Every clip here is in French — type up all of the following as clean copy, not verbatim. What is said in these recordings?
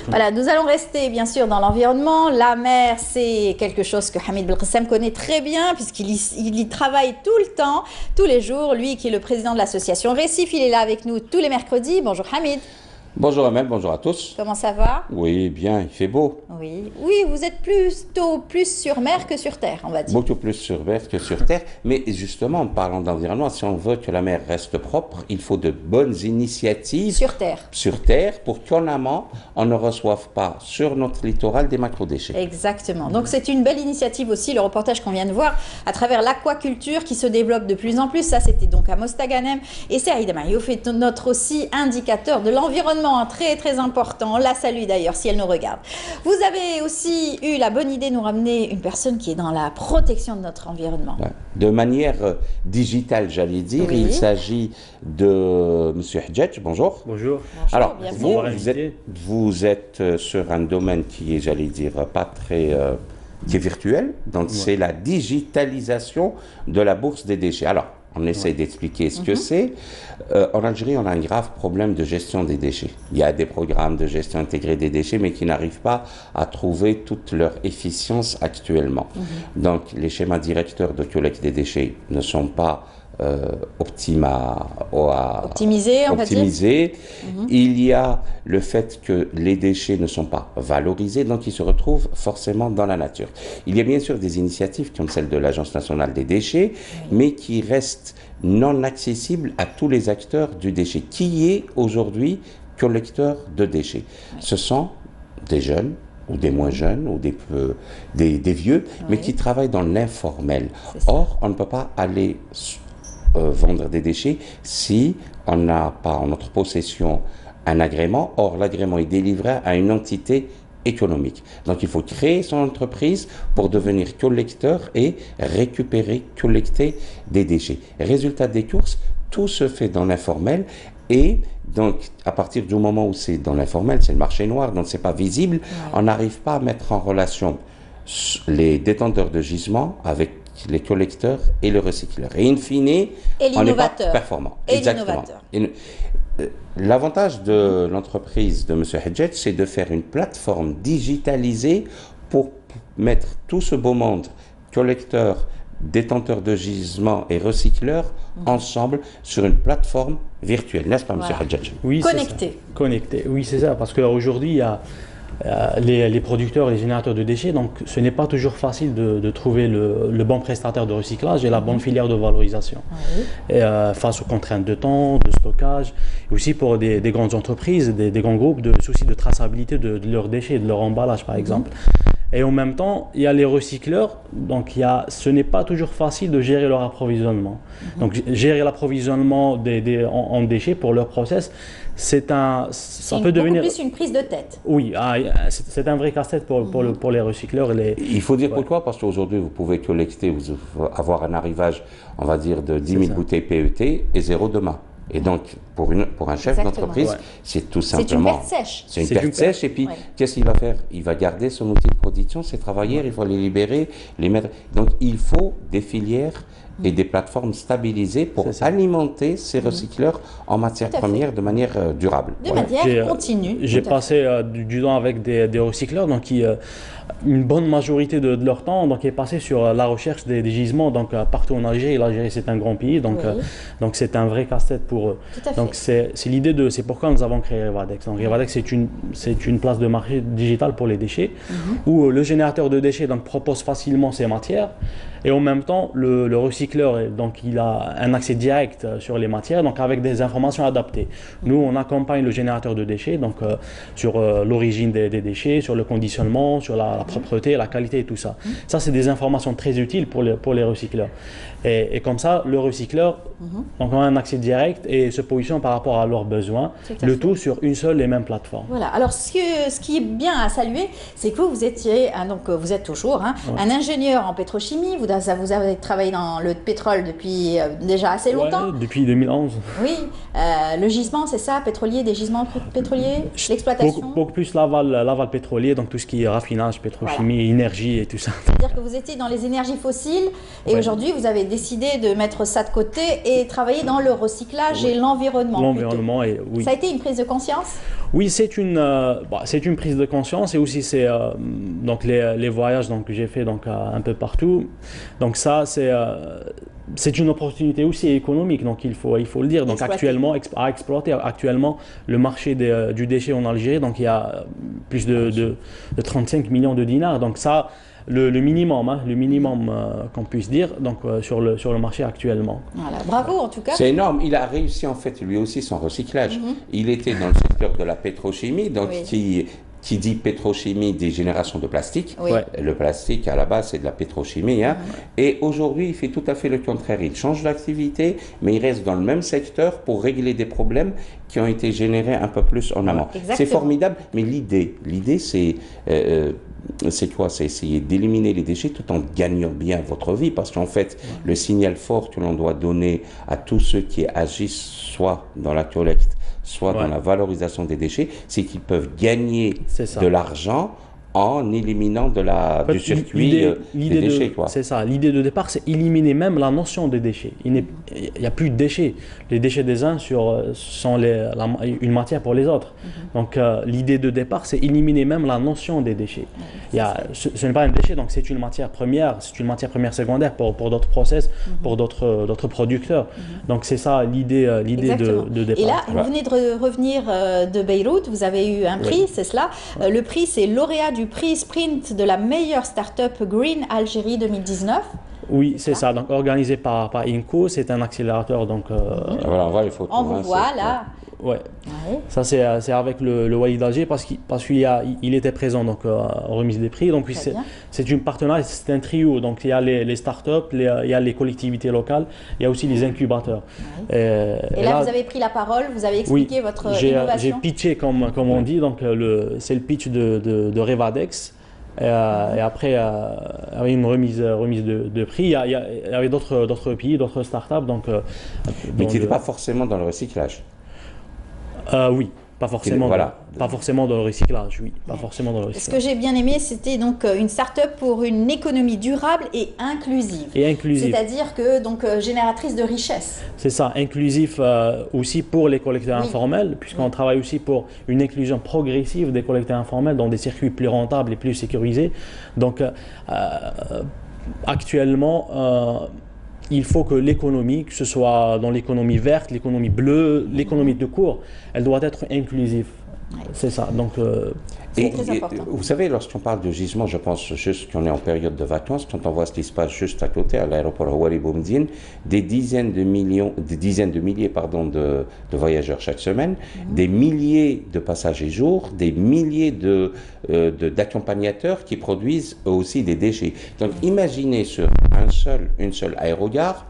Voilà, nous allons rester bien sûr dans l'environnement. La mer, c'est quelque chose que Hamid Belkacem connaît très bien puisqu'il y travaille tout le temps, tous les jours. Lui qui est le président de l'association Récif, il est là avec nous tous les mercredis. Bonjour Hamid. Bonjour Amel, bonjour à tous. Comment ça va? Oui, bien, il fait beau. Oui, vous êtes plutôt plus sur mer que sur terre, on va dire. Beaucoup plus sur mer que sur terre. Mais justement, en parlant d'environnement, si on veut que la mer reste propre, il faut de bonnes initiatives sur terre pour qu'en amont, on ne reçoive pas sur notre littoral des macro-déchets. Exactement. Donc c'est une belle initiative aussi, le reportage qu'on vient de voir, à travers l'aquaculture qui se développe de plus en plus. Ça, c'était donc à Mostaganem. Et c'est Aïda Mayouf est notre aussi indicateur de l'environnement, très très important. On la salue d'ailleurs si elle nous regarde. Vous avez aussi eu la bonne idée de nous ramener une personne qui est dans la protection de notre environnement. Ouais. De manière digitale, j'allais dire. Oui. Il s'agit de M. Hadjadj. Bonjour. Bonjour. Alors, bienvenue. vous êtes sur un domaine qui est, j'allais dire, pas très... qui est virtuel. Donc, c'est la digitalisation de la bourse des déchets. Alors, on essaie d'expliquer ce que c'est. En Algérie, on a un grave problème de gestion des déchets. Il y a des programmes de gestion intégrée des déchets, mais qui n'arrivent pas à trouver toute leur efficience actuellement. Donc, les schémas directeurs de collecte des déchets ne sont pas optimisés, on va dire. Il y a le fait que les déchets ne sont pas valorisés, donc ils se retrouvent forcément dans la nature. Il y a bien sûr des initiatives comme celle de l'Agence nationale des déchets, mais qui restent non accessibles à tous les acteurs du déchet. Qui est aujourd'hui collecteur de déchets? Ce sont des jeunes, ou des moins jeunes, ou des vieux, mais qui travaillent dans l'informel. Or, on ne peut pas aller vendre des déchets si on n'a pas en notre possession un agrément. Or, l'agrément est délivré à une entité économique. Donc, il faut créer son entreprise pour devenir collecteur et collecter des déchets. Résultat des courses, tout se fait dans l'informel et donc, à partir du moment où c'est dans l'informel, c'est le marché noir, donc c'est pas visible, on n'arrive pas à mettre en relation les détenteurs de gisements avec les collecteurs et le recycleur. Et in fine, on n'est pas performant. Exactement. L'avantage de l'entreprise de M. Hadjadj, c'est de faire une plateforme digitalisée pour mettre tout ce beau monde, collecteurs, détenteurs de gisements et ensemble sur une plateforme virtuelle. N'est-ce pas, M. Hadjadj? Oui, Connecté. Oui, c'est ça. Parce qu'aujourd'hui, il y a les producteurs, les générateurs de déchets, donc ce n'est pas toujours facile de trouver le bon prestataire de recyclage et la bonne filière de valorisation. Et, face aux contraintes de temps, de stockage, et aussi pour des grandes entreprises, des grands groupes, de soucis de traçabilité de leurs déchets, de leur emballage par exemple. Et en même temps, il y a les recycleurs, donc ce n'est pas toujours facile de gérer leur approvisionnement. Donc gérer l'approvisionnement en déchets pour leur process, ça peut devenir plus une prise de tête. Oui, c'est un vrai casse-tête pour les recycleurs. Il faut dire pourquoi, parce qu'aujourd'hui, vous pouvez collecter, avoir un arrivage, on va dire, de 10 000 bouteilles PET et zéro demain. Et donc, pour un chef d'entreprise, c'est tout simplement... C'est une perte sèche. C'est une perte sèche. Et puis, qu'est-ce qu'il va faire? Il va garder son outil de production, ses travailleurs, il faut les libérer, les mettre... Donc, il faut des filières et des plateformes stabilisées pour alimenter ces recycleurs en matière première de manière durable. De manière continue. J'ai passé du temps avec des recycleurs, donc une bonne majorité de leur temps est passé sur la recherche des gisements, donc partout en Algérie. L'Algérie, c'est un grand pays, donc c'est un vrai casse-tête pour eux. Donc c'est c'est pourquoi nous avons créé Revadex. Donc Revadex, c'est une place de marché digitale pour les déchets, où le générateur de déchets propose facilement ses matières, et en même temps le recycleur il a un accès direct sur les matières, donc avec des informations adaptées. Nous, on accompagne le générateur de déchets, sur l'origine des déchets, sur le conditionnement, sur la propreté, la qualité et tout ça. Ça, c'est des informations très utiles pour les recycleurs. Et comme ça, le recycleur a un accès direct et se positionne par rapport à leurs besoins, tout sur une seule et même plateforme. Voilà. Alors, ce qui est bien à saluer, c'est que vous êtes toujours un ingénieur en pétrochimie, vous vous avez travaillé dans le pétrole depuis déjà assez longtemps. Ouais, depuis 2011. Oui, le gisement, c'est ça, pétrolier, des gisements pétroliers, l'exploitation. Beaucoup plus l'aval pétrolier, donc tout ce qui est raffinage, pétrochimie, énergie et tout ça. C'est-à-dire que vous étiez dans les énergies fossiles et aujourd'hui vous avez décidé de mettre ça de côté et travailler dans le recyclage et l'environnement. L'environnement, oui. Ça a été une prise de conscience? Oui, c'est une prise de conscience et aussi c'est donc les voyages donc, que j'ai fait donc, un peu partout. Donc ça, c'est une opportunité aussi économique, donc il faut le dire. Donc actuellement, à exploiter actuellement le marché du déchet en Algérie, donc il y a plus de 35 millions de dinars. Donc ça, le minimum qu'on puisse dire donc, sur le marché actuellement. Voilà, bravo en tout cas. C'est énorme. Il a réussi en fait lui aussi son recyclage. Il était dans le secteur de la pétrochimie, donc qui dit pétrochimie dit génération de plastique. Oui. Le plastique à la base c'est de la pétrochimie. Hein. Et aujourd'hui il fait tout à fait le contraire. Il change d'activité mais il reste dans le même secteur pour régler des problèmes qui ont été générés un peu plus en amont. C'est formidable, mais l'idée c'est quoi? C'est essayer d'éliminer les déchets tout en gagnant bien votre vie, parce qu'en fait, le signal fort que l'on doit donner à tous ceux qui agissent soit dans la collecte, soit dans la valorisation des déchets, c'est qu'ils peuvent gagner de l'argent en éliminant du circuit des déchets. C'est ça, l'idée de départ, c'est éliminer même la notion des déchets. Il n'y a plus de déchets. Les déchets des uns sont une matière pour les autres. Donc l'idée de départ, c'est éliminer même la notion des déchets. Ce n'est pas un déchet, donc c'est une matière première, secondaire pour d'autres process, pour d'autres producteurs. Donc c'est ça l'idée de départ. Et là, vous venez de revenir de Beyrouth, vous avez eu un prix, c'est cela. Le prix, c'est lauréat du prix Sprint de la meilleure start-up Green Algérie 2019. Oui, c'est ça. Donc organisé par INCO, c'est un accélérateur. Donc voilà, on voit les photos. On vous voit là. Ouais. Ça c'est avec le Walid d'Alger parce qu'il était présent donc en remise des prix. Donc c'est une partenariat, c'est un trio. Donc il y a les startups, il y a les collectivités locales, il y a aussi les incubateurs. Et là vous avez pris la parole, vous avez expliqué votre innovation. J'ai pitché comme on dit. Donc c'est le pitch de Revadex. Et après, avec une remise de prix, il y avait d'autres pays, d'autres startups. Mais qui n'étaient pas forcément dans le recyclage. Oui, pas forcément. Pas forcément dans le recyclage, oui. Pas forcément dans le recyclage. Ce que j'ai bien aimé, c'était donc une start-up pour une économie durable et inclusive. C'est-à-dire que donc génératrice de richesse. C'est ça, inclusif aussi pour les collecteurs informels, puisqu'on travaille aussi pour une inclusion progressive des collecteurs informels dans des circuits plus rentables et plus sécurisés. Donc actuellement, il faut que l'économie, que ce soit dans l'économie verte, l'économie bleue, l'économie de cours, elle doit être inclusive. C'est ça. Donc, c'est très important. Vous savez, lorsqu'on parle de gisement, je pense juste qu'on est en période de vacances, quand on voit ce qui se passe juste à côté, à l'aéroport Houari Boumediene, des dizaines de milliers de voyageurs chaque semaine, des milliers de passagers jour, des milliers d'accompagnateurs qui produisent eux aussi des déchets. Donc imaginez sur une seule aérogare,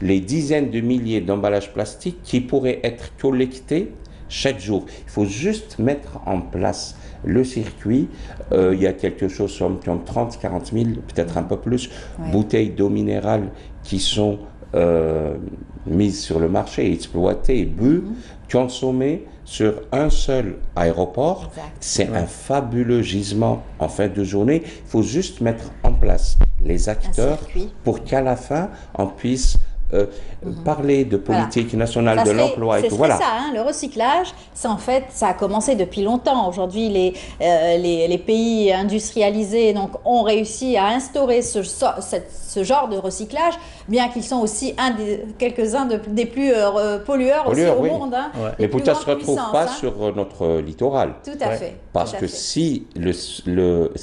les dizaines de milliers d'emballages plastiques qui pourraient être collectés chaque jour. Il faut juste mettre en place le circuit. Il y a quelque chose comme 30, 40 000, peut-être un peu plus, bouteilles d'eau minérale qui sont mises sur le marché, exploitées, bues, consommées sur un seul aéroport. C'est un fabuleux gisement en fin de journée. Il faut juste mettre en place les acteurs pour qu'à la fin, on puisse parler de politique nationale de l'emploi et tout. Voilà. C'est ça, hein, le recyclage, ça a commencé depuis longtemps. Aujourd'hui, les pays industrialisés ont réussi à instaurer ce genre de recyclage, bien qu'ils sont aussi quelques-uns des plus pollueurs aussi au monde. Hein, mais pourtant, ça ne se retrouve pas sur notre littoral. Tout à fait. Parce que si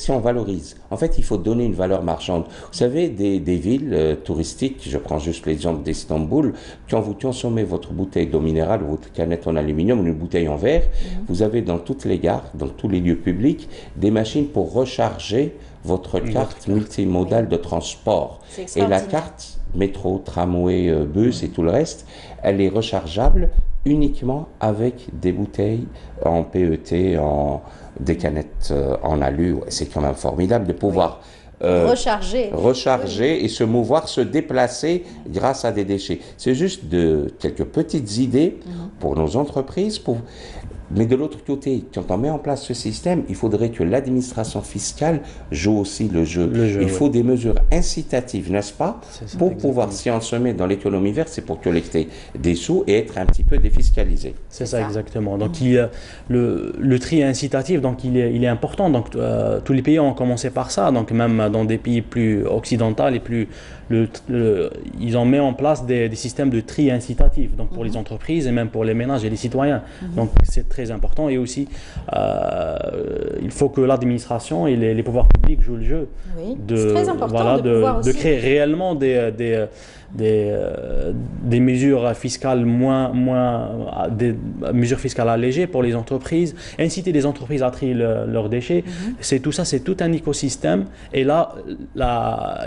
on valorise, en fait, il faut donner une valeur marchande. Vous savez, des villes touristiques, je prends juste l'exemple d'Istanbul, quand vous consommez votre bouteille d'eau minérale ou votre canette en aluminium ou une bouteille en verre, vous avez dans toutes les gares, dans tous les lieux publics, des machines pour recharger votre carte multimodale de transport. Et la carte métro, tramway, bus et tout le reste, elle est rechargeable uniquement avec des bouteilles en PET, des canettes en alu. C'est quand même formidable de pouvoir recharger et se mouvoir, se déplacer grâce à des déchets. C'est juste quelques petites idées pour nos entreprises, mais de l'autre côté, quand on met en place ce système, il faudrait que l'administration fiscale joue aussi le jeu. Il faut des mesures incitatives, n'est-ce pas, pour pouvoir, si on se met dans l'économie verte, c'est pour collecter des sous et être un petit peu défiscalisé. C'est ça, exactement. Donc, le tri incitatif, donc, il est important. Donc, tous les pays ont commencé par ça. Donc, même dans des pays plus occidentaux et plus... ils ont mis en place des systèmes de tri incitatif, donc pour les entreprises et même pour les ménages et les citoyens. Donc, c'est très important. Et aussi, il faut que l'administration et les pouvoirs publics jouent le jeu. Oui, c'est très important de créer réellement des mesures fiscales des mesures fiscales allégées pour les entreprises, inciter les entreprises à trier leurs déchets. C'est tout ça, c'est tout un écosystème. Et là,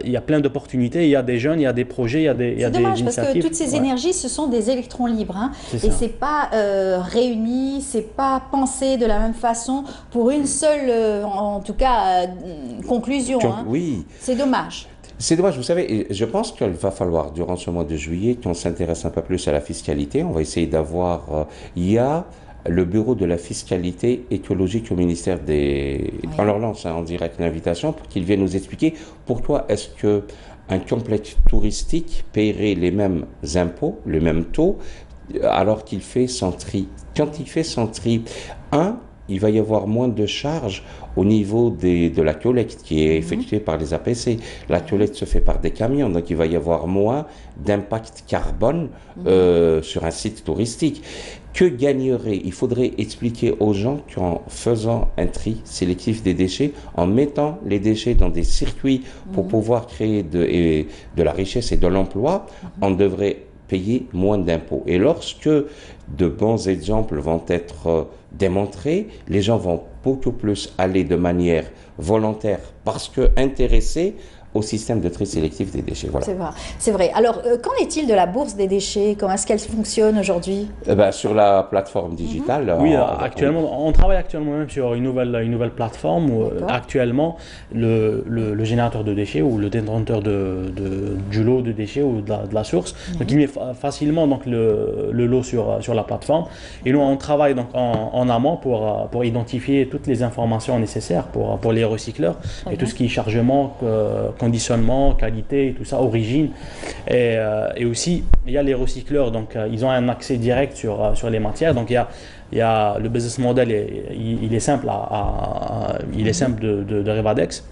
il y a plein d'opportunités. Il y a des jeunes, il y a des projets, il y a des initiatives. C'est dommage parce que toutes ces énergies, ce sont des électrons libres. Hein, et c'est pas réuni, c'est pas pensé de la même façon pour une seule, en tout cas, conclusion. Hein. Oui. C'est dommage. C'est dommage, vous savez, et je pense qu'il va falloir, durant ce mois de juillet, qu'on s'intéresse un peu plus à la fiscalité. On va essayer d'avoir... il y a le bureau de la fiscalité écologique au ministère des... Oui. On leur lance en direct l'invitation pour qu'ils viennent nous expliquer pourquoi est-ce qu'un complexe touristique paierait les mêmes impôts, les mêmes taux, alors qu'il fait son tri. Quand il fait son tri, il va y avoir moins de charges au niveau de la collecte qui est effectuée par les APC. La collecte se fait par des camions, donc il va y avoir moins d'impact carbone sur un site touristique. Que gagnerait? Il faudrait expliquer aux gens qu'en faisant un tri sélectif des déchets, en mettant les déchets dans des circuits pour pouvoir créer de la richesse et de l'emploi, on devrait payer moins d'impôts. Et lorsque de bons exemples vont être démontrés, les gens vont beaucoup plus aller de manière volontaire parce que intéressés au système de tri sélectif des déchets. Voilà. C'est vrai. Alors, qu'en est-il de la bourse des déchets? Comment est-ce qu'elle fonctionne aujourd'hui? Sur la plateforme digitale. Oui, actuellement, on travaille actuellement même sur une nouvelle plateforme où actuellement le générateur de déchets ou le détenteur du lot de déchets ou de la source, donc il met facilement donc, le lot sur la plateforme. Et nous, on travaille donc en amont pour identifier toutes les informations nécessaires pour les recycleurs et tout ce qui est chargement, conditionnement, qualité, tout ça, origine. Et aussi, il y a les recycleurs, donc ils ont un accès direct sur les matières. Donc il y a le business model, il est simple, de Revadex.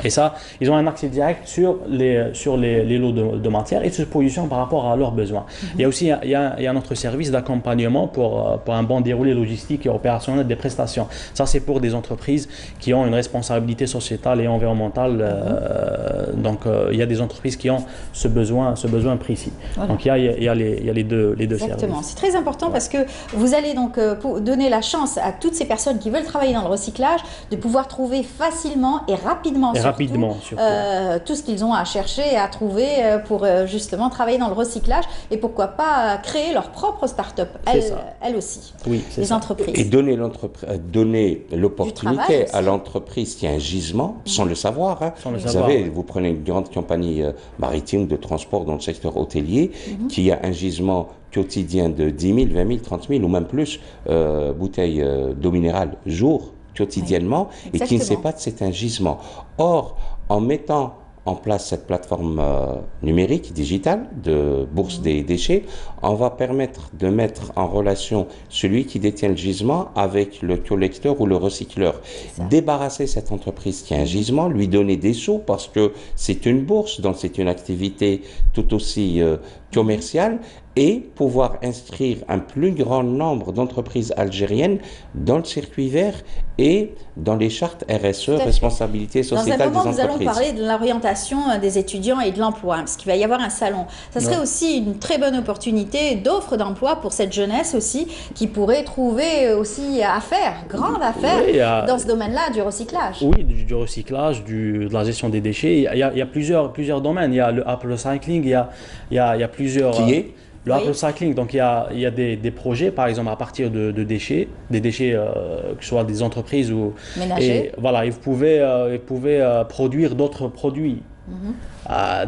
Et ça, ils ont un accès direct sur les lots de matière et se positionnent par rapport à leurs besoins. Il y a aussi il y a notre service d'accompagnement pour un bon déroulé logistique et opérationnel des prestations. Ça, c'est pour des entreprises qui ont une responsabilité sociétale et environnementale. Donc, il y a des entreprises qui ont ce besoin précis. Voilà. Donc, il y a les deux Exactement. services. C'est très important parce que vous allez donc donner la chance à toutes ces personnes qui veulent travailler dans le recyclage de pouvoir trouver facilement et rapidement tout ce qu'ils ont à chercher et à trouver pour justement travailler dans le recyclage et pourquoi pas créer leur propre start-up, elles aussi, oui, les entreprises. Et donner l'opportunité à l'entreprise qui a un gisement sans le savoir. Hein. Vous savez, vous prenez une grande compagnie maritime de transport dans le secteur hôtelier qui a un gisement quotidien de 10 000, 20 000, 30 000 ou même plus bouteilles d'eau minérale jour, quotidiennement, et qui ne sait pas que c'est un gisement. Or, en mettant en place cette plateforme numérique, digitale, de bourse des déchets, on va permettre de mettre en relation celui qui détient le gisement avec le collecteur ou le recycleur. Débarrasser cette entreprise qui a un gisement, lui donner des sous parce que c'est une bourse, donc c'est une activité tout aussi commerciale, et pouvoir inscrire un plus grand nombre d'entreprises algériennes dans le circuit vert et dans les chartes RSE, responsabilité sociétale des entreprises. Nous allons parler de l'orientation des étudiants et de l'emploi, parce qu'il va y avoir un salon. Ça serait aussi une très bonne opportunité d'offre d'emploi pour cette jeunesse aussi, qui pourrait trouver aussi grande affaire dans ce domaine-là du recyclage. Oui, du recyclage, de la gestion des déchets. Il y a plusieurs domaines. Il y a le upcycling, il y a plusieurs... Qui est Le upcycling, donc il y a des projets, par exemple, à partir de déchets, des déchets, que ce soit des entreprises ou... Ménagers. Et voilà, ils pouvaient produire d'autres produits.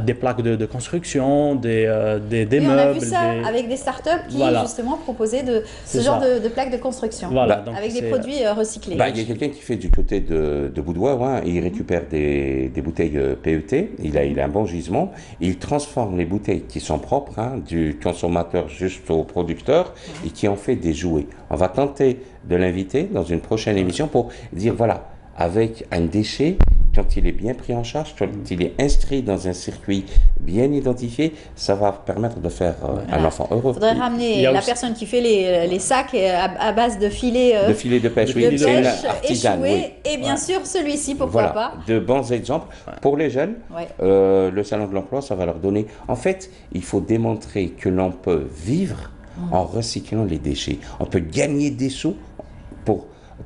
Des plaques de construction, des Oui, meubles. on a vu ça avec des startups qui justement proposaient ce genre de plaques de construction, Donc avec des produits recyclés. Il y a quelqu'un qui fait du côté de Boudoir, hein, il récupère des bouteilles PET, il a un bon gisement, il transforme les bouteilles qui sont propres, hein, du consommateur jusqu'au producteur, et qui en fait des jouets. On va tenter de l'inviter dans une prochaine émission pour dire, voilà, avec un déchet, quand il est bien pris en charge, quand il est inscrit dans un circuit bien identifié, ça va permettre de faire un enfant heureux. Il faudrait ramener la personne qui fait les sacs à base de filets de pêche, oui, échoués, et bien sûr celui-ci, pourquoi pas. De bons exemples pour les jeunes. Le salon de l'emploi, ça va leur donner. En fait, il faut démontrer que l'on peut vivre en recyclant les déchets. On peut gagner des sous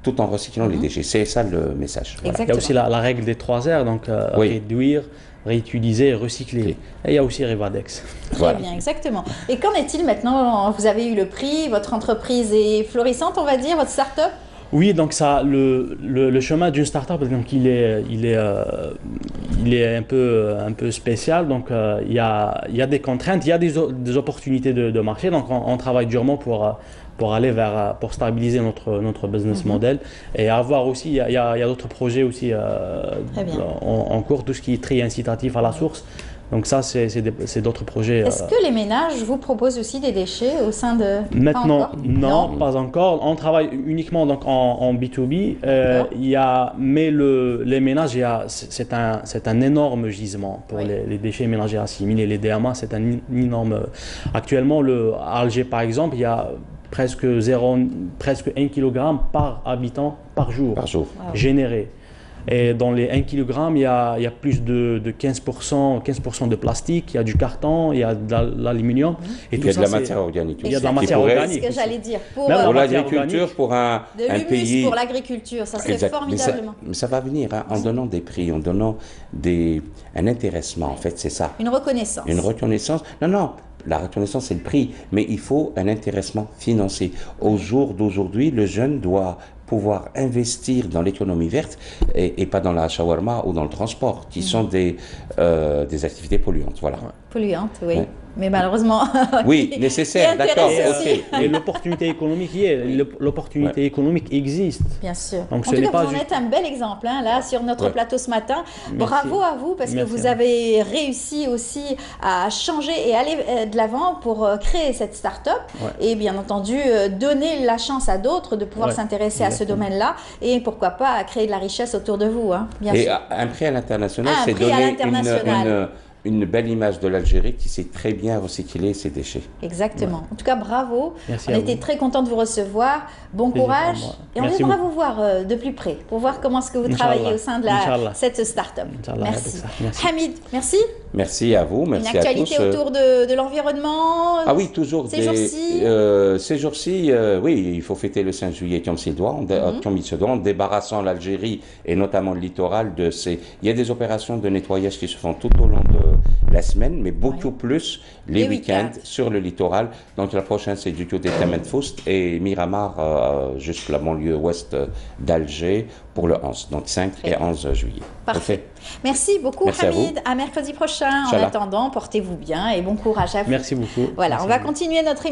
tout en recyclant les déchets. C'est ça le message. Voilà. Il y a aussi la règle des 3 R, donc réduire, réutiliser, recycler. Et il y a aussi Revadex. Très bien, exactement. Et qu'en est-il maintenant? Vous avez eu le prix, votre entreprise est florissante, on va dire, votre start-up? Oui, donc ça, le chemin d'une start-up, donc il est un peu spécial. Donc il y a des contraintes, il y a des opportunités de marché. Donc on travaille durement pour aller pour stabiliser notre business model et avoir aussi, il y a d'autres projets aussi en cours, tout ce qui est tri incitatif à la source. Donc ça, c'est d'autres projets. Est-ce que les ménages vous proposent aussi des déchets au sein de... Maintenant, non, pas encore. On travaille uniquement donc en B2B. Mais les ménages, c'est un énorme gisement pour les déchets ménagers assimilés. Les DMA, c'est un énorme... Actuellement, à Alger, par exemple, il y a presque 1 kg par habitant par jour. Généré. Et dans les 1 kg, il y a plus de 15% de plastique, il y a du carton, il y a de l'aluminium. Il y a de la matière organique. Il y a de la matière organique. C'est ce que j'allais dire. Pour l'agriculture, pour un pays... pour l'agriculture, ça serait formidablement. Mais ça va venir, hein, en donnant des prix, en donnant un intéressement, en fait, c'est ça. Une reconnaissance. Une reconnaissance. Non. La reconnaissance, c'est le prix, mais il faut un intéressement financier. Au jour d'aujourd'hui, le jeune doit pouvoir investir dans l'économie verte et pas dans la shawarma ou dans le transport, qui sont des activités polluantes. Voilà. Polluantes, oui. Mais malheureusement... oui, nécessaire, d'accord. Et l'opportunité économique l'opportunité économique existe. Bien sûr. Donc, en tout cas, vous en êtes un bel exemple, hein, là, sur notre plateau ce matin. Bravo à vous, parce que vous avez réussi aussi à changer et aller de l'avant pour créer cette start-up. Et bien entendu, donner la chance à d'autres de pouvoir s'intéresser à ce domaine-là. Et pourquoi pas à créer de la richesse autour de vous. Hein, bien sûr. Un prix à l'international, c'est donner une belle image de l'Algérie qui sait très bien recycler ses déchets. Exactement. En tout cas, bravo. Merci on était très contents de vous recevoir. Bon courage. Et on viendra vous voir de plus près pour voir comment est-ce que vous travaillez au sein de cette start-up. Merci. Hamid, merci. Merci à vous. Merci une actualité à tous. autour de l'environnement. Ah oui, toujours. Ces jours-ci. Ces jours-ci, oui, il faut fêter le 5 juillet comme il se doit, en débarrassant l'Algérie et notamment le littoral de ces... Il y a des opérations de nettoyage qui se font tout au long de la semaine, mais beaucoup plus les week-ends sur le littoral. Donc la prochaine, c'est du côté de Temendfoust et Miramar, jusqu'à la banlieue ouest d'Alger pour le 11, donc 5 et 11 juillet. Parfait. Merci beaucoup, Hamid. À mercredi prochain. En attendant, portez-vous bien et bon courage à vous. Merci beaucoup. Voilà, on va continuer notre